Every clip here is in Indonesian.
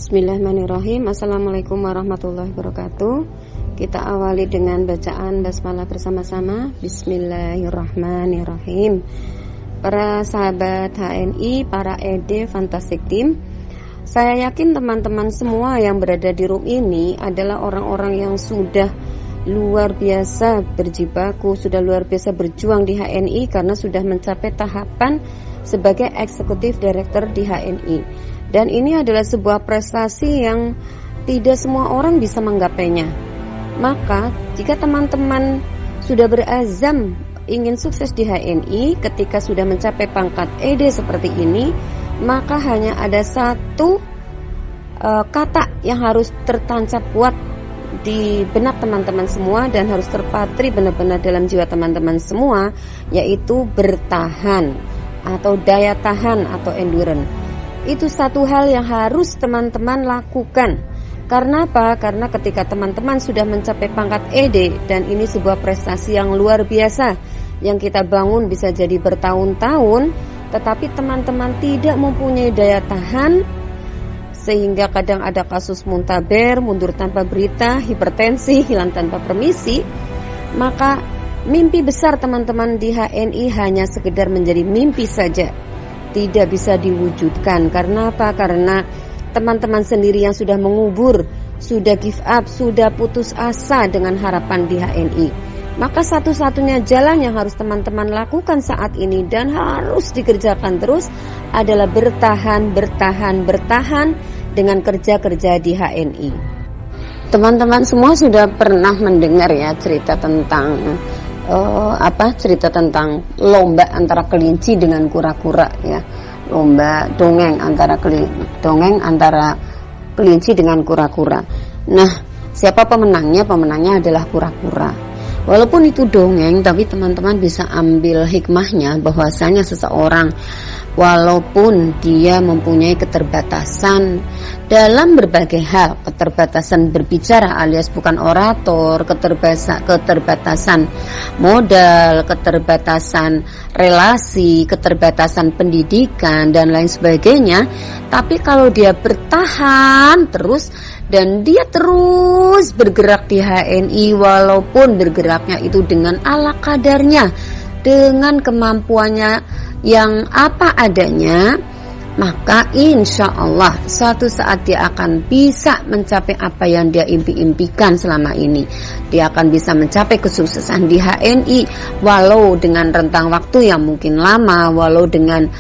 Bismillahirrahmanirrahim. Assalamualaikum warahmatullahi wabarakatuh. Kita awali dengan bacaan basmalah bersama-sama. Bismillahirrahmanirrahim. Para sahabat HNI, para ED Fantastic Team, saya yakin teman-teman semua yang berada di room ini adalah orang-orang yang sudah luar biasa berjibaku, sudah luar biasa berjuang di HNI karena sudah mencapai tahapan sebagai eksekutif director di HNI. Dan ini adalah sebuah prestasi yang tidak semua orang bisa menggapainya. Maka jika teman-teman sudah berazam ingin sukses di HNI ketika sudah mencapai pangkat ED seperti ini, maka hanya ada satu kata yang harus tertancap kuat di benak teman-teman semua dan harus terpatri benar-benar dalam jiwa teman-teman semua, yaitu bertahan atau daya tahan atau endurance. Itu satu hal yang harus teman-teman lakukan. Karena apa? Karena ketika teman-teman sudah mencapai pangkat ED, dan ini sebuah prestasi yang luar biasa yang kita bangun bisa jadi bertahun-tahun, tetapi teman-teman tidak mempunyai daya tahan, sehingga kadang ada kasus muntaber, mundur tanpa berita, hipertensi, hilang tanpa permisi, maka mimpi besar teman-teman di HNI hanya sekedar menjadi mimpi saja, tidak bisa diwujudkan. Karena apa? Karena teman-teman sendiri yang sudah mengubur, sudah give up, sudah putus asa dengan harapan di HNI. Maka satu-satunya jalan yang harus teman-teman lakukan saat ini dan harus dikerjakan terus adalah bertahan dengan kerja-kerja di HNI. Teman-teman semua sudah pernah mendengar ya cerita tentang cerita tentang lomba antara kelinci dengan kura-kura ya, lomba dongeng antara kelinci dengan kura-kura. Nah, siapa pemenangnya? Pemenangnya adalah kura-kura. Walaupun itu dongeng, tapi teman-teman bisa ambil hikmahnya bahwasanya seseorang walaupun dia mempunyai keterbatasan dalam berbagai hal, keterbatasan berbicara alias bukan orator, keterbatasan modal, keterbatasan relasi, keterbatasan pendidikan dan lain sebagainya, tapi kalau dia bertahan terus dan dia terus bergerak di HNI, walaupun bergeraknya itu dengan ala kadarnya, dengan kemampuannya yang apa adanya, maka insya Allah suatu saat dia akan bisa mencapai apa yang dia impi-impikan selama ini. Dia akan bisa mencapai kesuksesan di HNI, walau dengan rentang waktu yang mungkin lama, walau dengan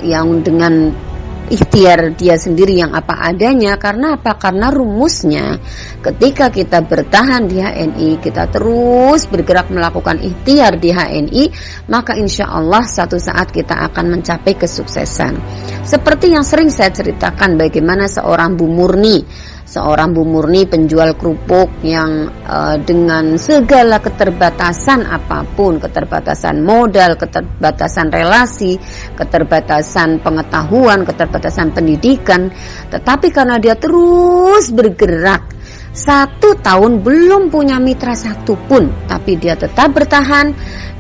yang dengan ikhtiar dia sendiri yang apa adanya. Karena apa? Karena rumusnya ketika kita bertahan di HNI, kita terus bergerak melakukan ikhtiar di HNI, maka insya Allah satu saat kita akan mencapai kesuksesan. Seperti yang sering saya ceritakan, bagaimana seorang Bu Murni penjual kerupuk yang dengan segala keterbatasan apapun, keterbatasan modal, keterbatasan relasi, keterbatasan pengetahuan, keterbatasan pendidikan, tetapi karena dia terus bergerak, 1 tahun belum punya mitra satu pun, tapi dia tetap bertahan,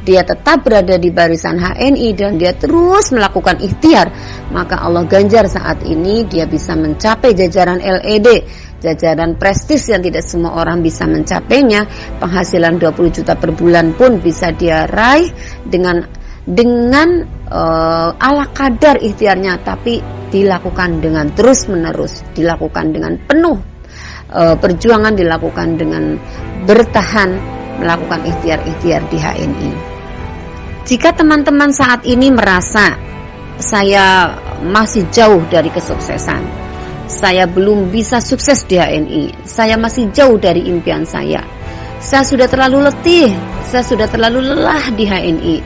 dia tetap berada di barisan HNI dan dia terus melakukan ikhtiar, maka Allah ganjar saat ini dia bisa mencapai jajaran LED, jajaran prestis yang tidak semua orang bisa mencapainya. Penghasilan 20 juta per bulan pun bisa dia raih dengan ala kadar ikhtiarnya, tapi dilakukan dengan terus menerus, dilakukan dengan penuh perjuangan, dilakukan dengan bertahan melakukan ikhtiar-ikhtiar di HNI. Jika teman-teman saat ini merasa saya masih jauh dari kesuksesan, saya belum bisa sukses di HNI, saya masih jauh dari impian saya sudah terlalu letih, saya sudah terlalu lelah di HNI,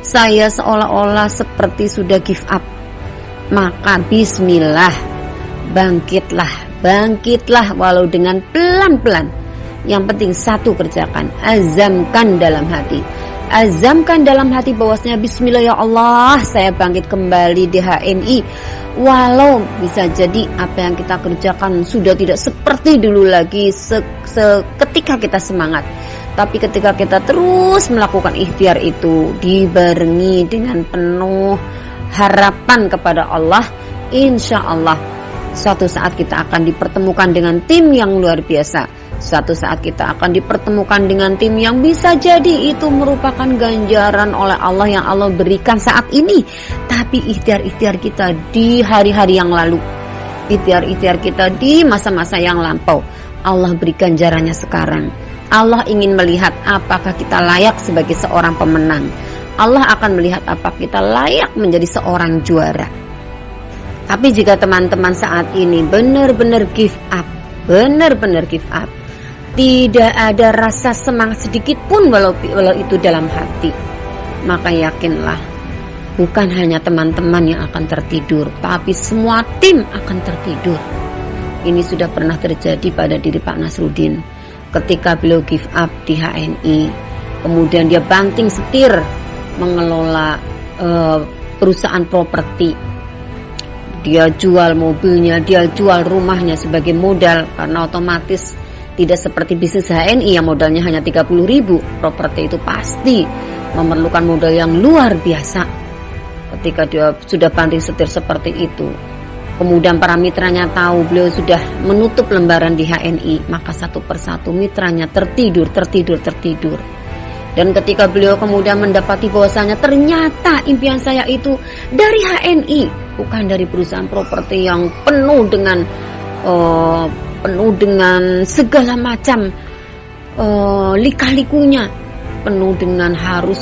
saya seolah-olah seperti sudah give up, maka bismillah, bangkitlah walau dengan pelan-pelan. Yang penting satu kerjakan, azamkan dalam hati bahwasanya bismillah ya Allah, saya bangkit kembali di HNI. Walau bisa jadi apa yang kita kerjakan sudah tidak seperti dulu lagi ketika kita semangat, tapi ketika kita terus melakukan ikhtiar itu dibarengi dengan penuh harapan kepada Allah, insya Allah suatu saat kita akan dipertemukan dengan tim yang luar biasa. Suatu saat kita akan dipertemukan dengan tim yang bisa jadi itu merupakan ganjaran oleh Allah yang Allah berikan saat ini. Tapi ikhtiar-ikhtiar kita di hari-hari yang lalu, ikhtiar-ikhtiar kita di masa-masa yang lampau, Allah beri ganjarannya sekarang. Allah ingin melihat apakah kita layak sebagai seorang pemenang. Allah akan melihat apakah kita layak menjadi seorang juara. Tapi jika teman-teman saat ini benar-benar give up, tidak ada rasa semangat sedikit pun walau itu dalam hati, maka yakinlah bukan hanya teman-teman yang akan tertidur, tapi semua tim akan tertidur. Ini sudah pernah terjadi pada diri Pak Nasruddin ketika beliau give up di HNI. Kemudian dia banting setir mengelola perusahaan properti. Dia jual mobilnya, dia jual rumahnya sebagai modal, karena otomatis tidak seperti bisnis HNI yang modalnya hanya 30.000. Properti itu pasti memerlukan modal yang luar biasa. Ketika dia sudah banting setir seperti itu, kemudian para mitranya tahu beliau sudah menutup lembaran di HNI, maka satu persatu mitranya tertidur. Dan ketika beliau kemudian mendapati bahwasanya ternyata impian saya itu dari HNI, bukan dari perusahaan properti yang penuh dengan segala macam lika-likunya, penuh dengan harus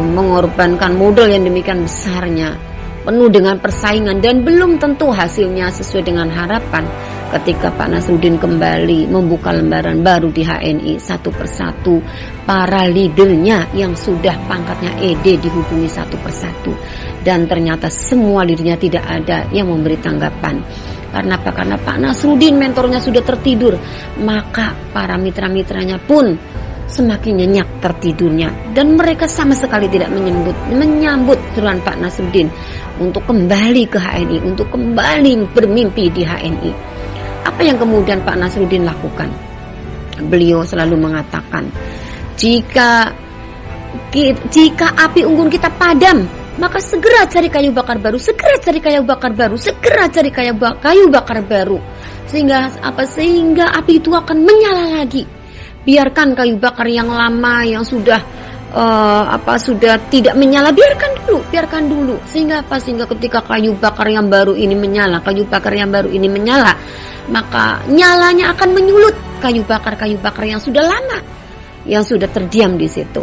mengorbankan modal yang demikian besarnya, penuh dengan persaingan dan belum tentu hasilnya sesuai dengan harapan. Ketika Pak Nasruddin kembali membuka lembaran baru di HNI, satu persatu para leadernya yang sudah pangkatnya ED dihubungi satu persatu, dan ternyata semua leadernya tidak ada yang memberi tanggapan. Karena apa? Karena Pak Nasruddin mentornya sudah tertidur, maka para mitra-mitranya pun semakin nyenyak tertidurnya, dan mereka sama sekali tidak menyambut seruan Pak Nasruddin untuk kembali ke HNI, untuk kembali bermimpi di HNI. Apa yang kemudian Pak Nasruddin lakukan? Beliau selalu mengatakan, jika api unggun kita padam, maka segera cari kayu bakar baru, sehingga api itu akan menyala lagi. Biarkan kayu bakar yang lama yang sudah tidak menyala, biarkan dulu sehingga ketika kayu bakar yang baru ini menyala, maka nyalanya akan menyulut kayu bakar yang sudah lama, yang sudah terdiam di situ.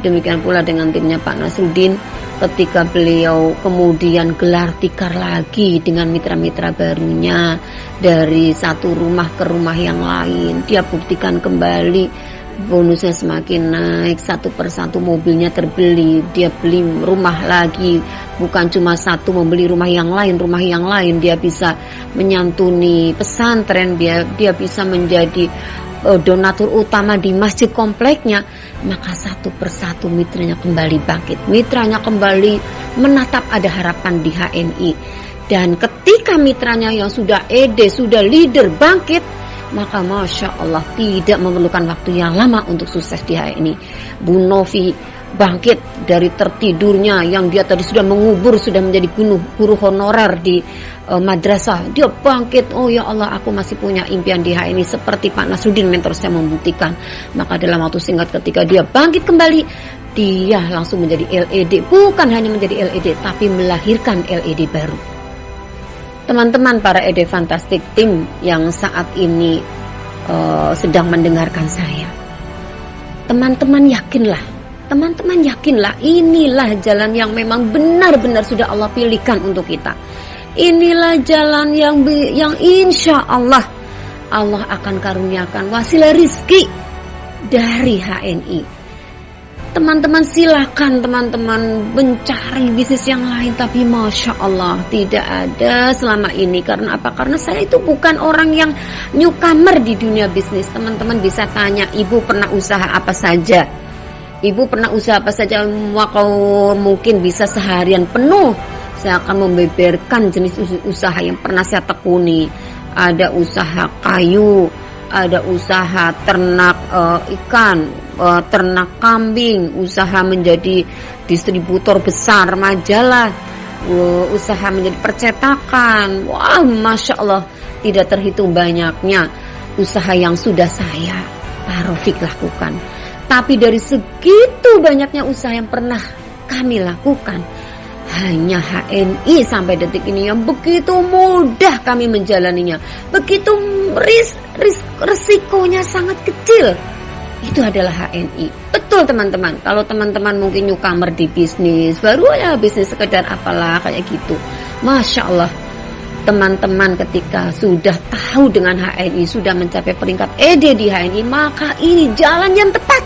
Demikian pula dengan timnya Pak Nasruddin, ketika beliau kemudian gelar tikar lagi dengan mitra-mitra barunya dari satu rumah ke rumah yang lain, dia buktikan kembali bonusnya semakin naik, satu persatu mobilnya terbeli, dia beli rumah lagi, bukan cuma satu, membeli rumah yang lain, dia bisa menyantuni pesantren, dia bisa menjadi donatur utama di masjid kompleknya. Maka satu persatu mitranya kembali bangkit, mitranya kembali menatap ada harapan di HNI. Dan ketika mitranya yang sudah ED, sudah leader bangkit, maka Masya Allah tidak memerlukan waktu yang lama untuk sukses di HNI. Bu Novi bangkit dari tertidurnya yang dia tadi sudah mengubur, sudah menjadi guru honorer di madrasah. Dia bangkit, oh ya Allah, aku masih punya impian di HNI seperti Pak Nasruddin mentor saya membuktikan. Maka dalam waktu singkat ketika dia bangkit kembali, dia langsung menjadi LED. Bukan hanya menjadi LED, tapi melahirkan LED baru. Teman-teman para ED Fantastic Team yang saat ini sedang mendengarkan saya, teman-teman yakinlah inilah jalan yang memang benar-benar sudah Allah pilihkan untuk kita. Inilah jalan yang insya Allah akan karuniakan wasilah rizki dari HNI. Teman-teman silakan mencari bisnis yang lain, tapi Masya Allah tidak ada selama ini. Karena apa? Karena saya itu bukan orang yang newcomer di dunia bisnis. Teman-teman bisa tanya, ibu pernah usaha apa saja? Maka mungkin bisa seharian penuh saya akan membeberkan jenis usaha yang pernah saya tekuni. Ada usaha kayu, ada usaha ternak ikan, ternak kambing, usaha menjadi distributor besar majalah, usaha menjadi percetakan. Wah, Masya Allah, tidak terhitung banyaknya usaha yang sudah saya, Pak Rafiq, lakukan. Tapi dari segitu banyaknya usaha yang pernah kami lakukan, hanya HNI sampai detik ini yang begitu mudah kami menjalaninya, begitu risikonya sangat kecil. Itu adalah HNI. Betul teman-teman. Kalau teman-teman mungkin newcomer di bisnis, baru ya bisnis sekedar apalah kayak gitu. Masya Allah, teman-teman ketika sudah tahu dengan HNI, sudah mencapai peringkat ED di HNI, maka ini jalan yang tepat.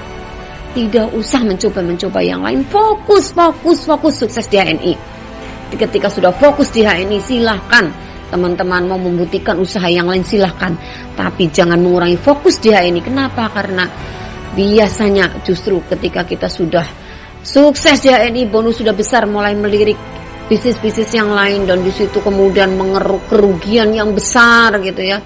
Tidak usah mencoba-mencoba yang lain. Fokus sukses di HNI. Ketika sudah fokus di HNI, silahkan teman-teman mau membuktikan usaha yang lain, silahkan. Tapi jangan mengurangi fokus di HNI. Kenapa? Karena biasanya justru ketika kita sudah sukses di HNI, bonus sudah besar, mulai melirik bisnis-bisnis yang lain, dan di situ kemudian mengeruk kerugian yang besar gitu ya.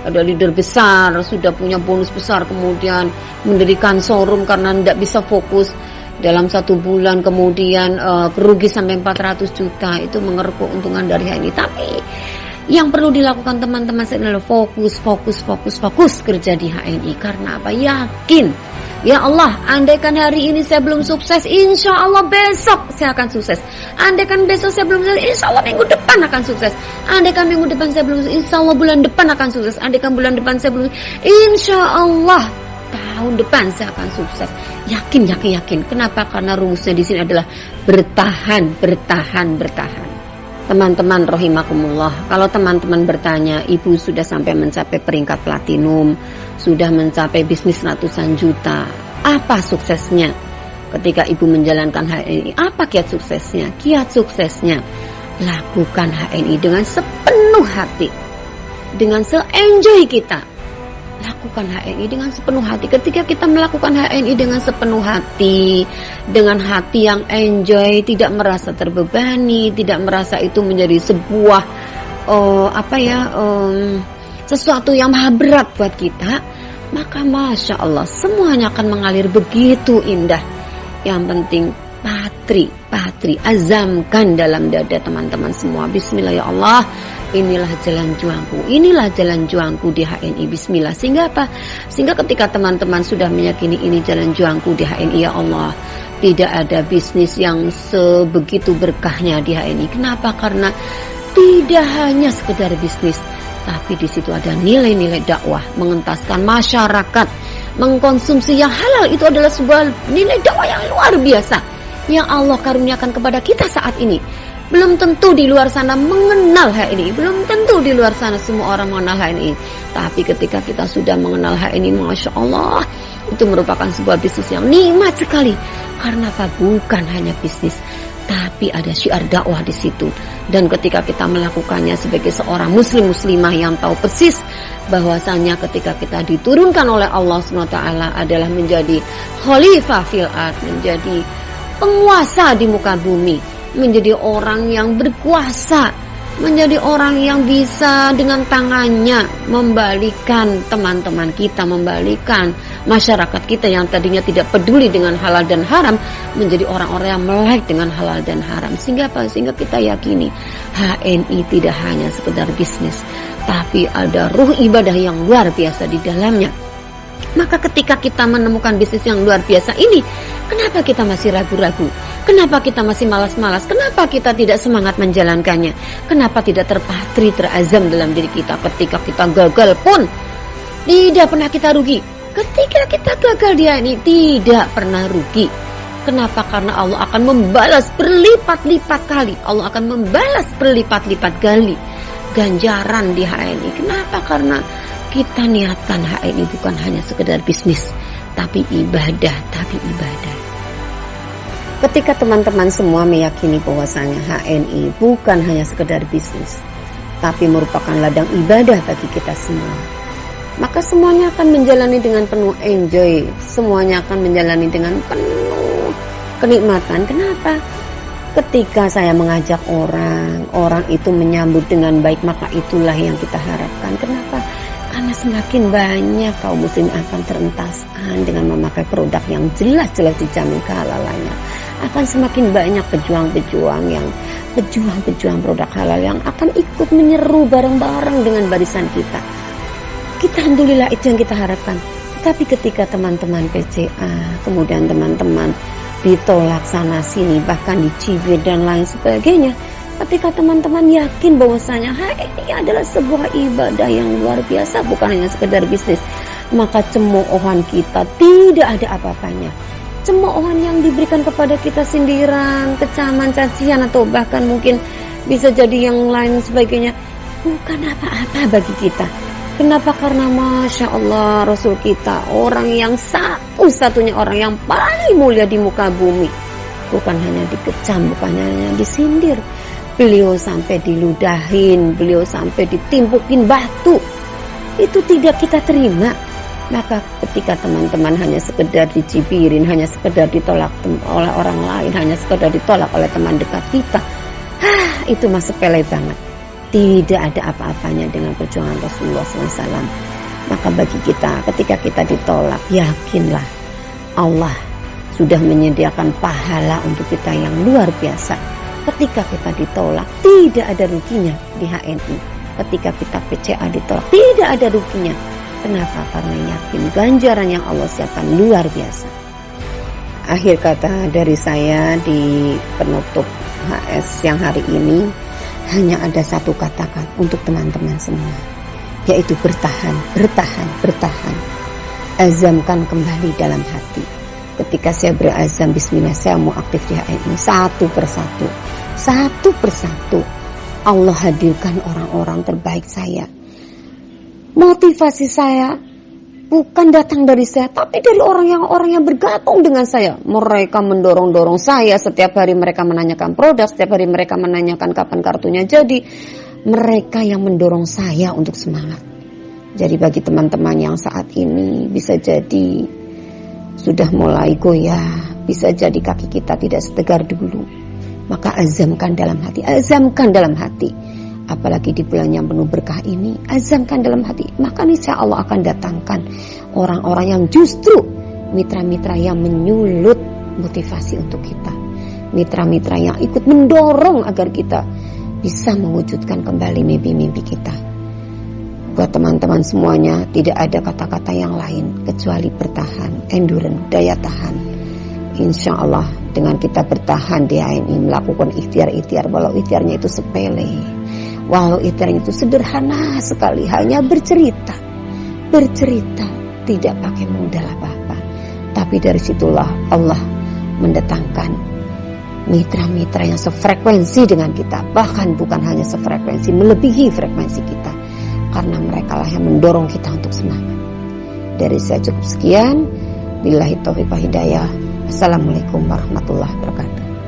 Ada leader besar, sudah punya bonus besar, kemudian mendirikan showroom karena tidak bisa fokus dalam 1 bulan, kemudian rugi sampai 400 juta, itu mengeruk keuntungan dari HNI. Tapi yang perlu dilakukan teman-teman adalah fokus kerja di HNI. Karena apa? Yakin, ya Allah, andaikan hari ini saya belum sukses, insya Allah besok saya akan sukses. Andaikan besok saya belum sukses, insya Allah minggu depan akan sukses. Andaikan minggu depan saya belum sukses, insya Allah bulan depan akan sukses. Andaikan bulan depan saya belum, insya Allah tahun depan saya akan sukses. Yakin. Kenapa? Karena rumusnya di sini adalah bertahan. Teman-teman rahimakumullah, kalau teman-teman bertanya, ibu sudah sampai mencapai peringkat platinum, sudah mencapai bisnis ratusan juta, apa suksesnya? Ketika ibu menjalankan HNI, apa kiat suksesnya? Kiat suksesnya, lakukan HNI dengan sepenuh hati, dengan se-enjoy kita. Lakukan HNI dengan sepenuh hati. Ketika kita melakukan HNI dengan sepenuh hati, dengan hati yang enjoy, tidak merasa terbebani, tidak merasa itu menjadi sebuah sesuatu yang maha berat buat kita, maka Masya Allah, semuanya akan mengalir begitu indah. Yang penting patri, azamkan dalam dada teman-teman semua. Bismillah ya Allah, inilah jalan juangku di HNI. Bismillah. Sehingga apa? Sehingga ketika teman-teman sudah meyakini ini jalan juangku di HNI, ya Allah, tidak ada bisnis yang sebegitu berkahnya di HNI. Kenapa? Karena tidak hanya sekedar bisnis, tapi di situ ada nilai-nilai dakwah, mengentaskan masyarakat mengkonsumsi yang halal. Itu adalah sebuah nilai dakwah yang luar biasa yang Allah karuniakan kepada kita saat ini. Belum tentu di luar sana mengenal HNI, belum tentu di luar sana semua orang mengenal HNI. Tapi ketika kita sudah mengenal HNI, Masya Allah, itu merupakan sebuah bisnis yang nikmat sekali. Karena apa? Bukan hanya bisnis, tapi ada syiar dakwah di situ. Dan ketika kita melakukannya sebagai seorang muslimah yang tahu persis bahwasanya ketika kita diturunkan oleh Allah SWT adalah menjadi khalifah fil ard, menjadi penguasa di muka bumi, menjadi orang yang berkuasa, menjadi orang yang bisa dengan tangannya membalikan teman-teman kita, membalikan masyarakat kita yang tadinya tidak peduli dengan halal dan haram, menjadi orang-orang yang melek dengan halal dan haram. Sehingga apa? Sehingga kita yakini HNI tidak hanya sekedar bisnis, tapi ada ruh ibadah yang luar biasa di dalamnya. Maka ketika kita menemukan bisnis yang luar biasa ini, kenapa kita masih ragu-ragu? Kenapa kita masih malas-malas? Kenapa kita tidak semangat menjalankannya? Kenapa tidak terpatri, terazam dalam diri kita? Ketika kita gagal pun tidak pernah kita rugi. Ketika kita gagal dia ini tidak pernah rugi. Kenapa? Karena Allah akan membalas berlipat-lipat kali. Allah akan membalas berlipat-lipat kali ganjaran di HNI. Kenapa? Karena kita niatkan HNI bukan hanya sekedar bisnis, tapi ibadah. Ketika teman-teman semua meyakini bahwasanya HNI bukan hanya sekedar bisnis, tapi merupakan ladang ibadah bagi kita semua, maka semuanya akan menjalani dengan penuh enjoy, semuanya akan menjalani dengan penuh kenikmatan. Kenapa? Ketika saya mengajak orang itu menyambut dengan baik, maka itulah yang kita harapkan. Kenapa? Karena semakin banyak kaum muslim akan terentaskan dengan memakai produk yang jelas-jelas dijamin kehalalannya. akan semakin banyak pejuang-pejuang produk halal yang akan ikut menyeru bareng-bareng dengan barisan kita. Alhamdulillah itu yang kita harapkan. Tapi ketika teman-teman PCA, kemudian teman-teman ditolak sana sini, bahkan dicibir dan lain sebagainya, ketika teman-teman yakin bahwasanya ini adalah sebuah ibadah yang luar biasa, bukan hanya sekedar bisnis, maka cemoohan kita tidak ada apa-apanya. Cemoohan yang diberikan kepada kita sindiran, kecaman, cacian, atau bahkan mungkin bisa jadi yang lain sebagainya, bukan apa-apa bagi kita. Kenapa? Karena Masya Allah Rasul kita orang yang satu-satunya orang yang paling mulia di muka bumi. Bukan hanya dikecam, bukan hanya disindir, beliau sampai diludahin, beliau sampai ditimpukin batu. Itu tidak kita terima. Maka ketika teman-teman hanya sekedar dicibirin, hanya sekedar ditolak oleh orang lain, hanya sekedar ditolak oleh teman dekat kita, itu masih sepele banget. Tidak ada apa-apanya dengan perjuangan Rasulullah SAW. Maka bagi kita, ketika kita ditolak, yakinlah Allah sudah menyediakan pahala untuk kita yang luar biasa. Ketika kita ditolak, tidak ada ruginya di HNI. Ketika kita PCA ditolak, tidak ada ruginya. Kenapa? Karena yakin ganjaran yang Allah siapkan luar biasa. Akhir kata dari saya di penutup HS yang hari ini, hanya ada satu katakan untuk teman-teman semua, yaitu bertahan, bertahan, bertahan. Azamkan kembali dalam hati. Ketika saya berazam, bismillah, saya mau aktif di HNI, satu persatu Allah hadirkan orang-orang terbaik saya. Motivasi saya bukan datang dari saya, tapi dari orang yang bergabung dengan saya. Mereka mendorong-dorong saya, setiap hari mereka menanyakan produk, setiap hari mereka menanyakan kapan kartunya jadi. Mereka yang mendorong saya untuk semangat. Jadi bagi teman-teman yang saat ini bisa jadi sudah mulai goyah, bisa jadi kaki kita tidak setegar dulu, maka azamkan dalam hati. Apalagi di bulan yang penuh berkah ini, azamkan dalam hati. Maka insya Allah akan datangkan orang-orang yang justru mitra-mitra yang menyulut motivasi untuk kita. Mitra-mitra yang ikut mendorong agar kita bisa mewujudkan kembali mimpi-mimpi kita. Buat teman-teman semuanya, tidak ada kata-kata yang lain kecuali bertahan, endurance, daya tahan. Insya Allah dengan kita bertahan di HNI, melakukan ikhtiar-ikhtiar, walau ikhtiarnya itu sepele, walau ikhtiarnya itu sederhana sekali, hanya bercerita, tidak pakai modal apa-apa. Tapi dari situlah Allah mendatangkan mitra-mitra yang sefrekuensi dengan kita, bahkan bukan hanya sefrekuensi, melebihi frekuensi kita, karena mereka lah yang mendorong kita untuk semangat. Dari saya cukup sekian. Billahi taufiq wal hidayah. Assalamualaikum warahmatullahi wabarakatuh.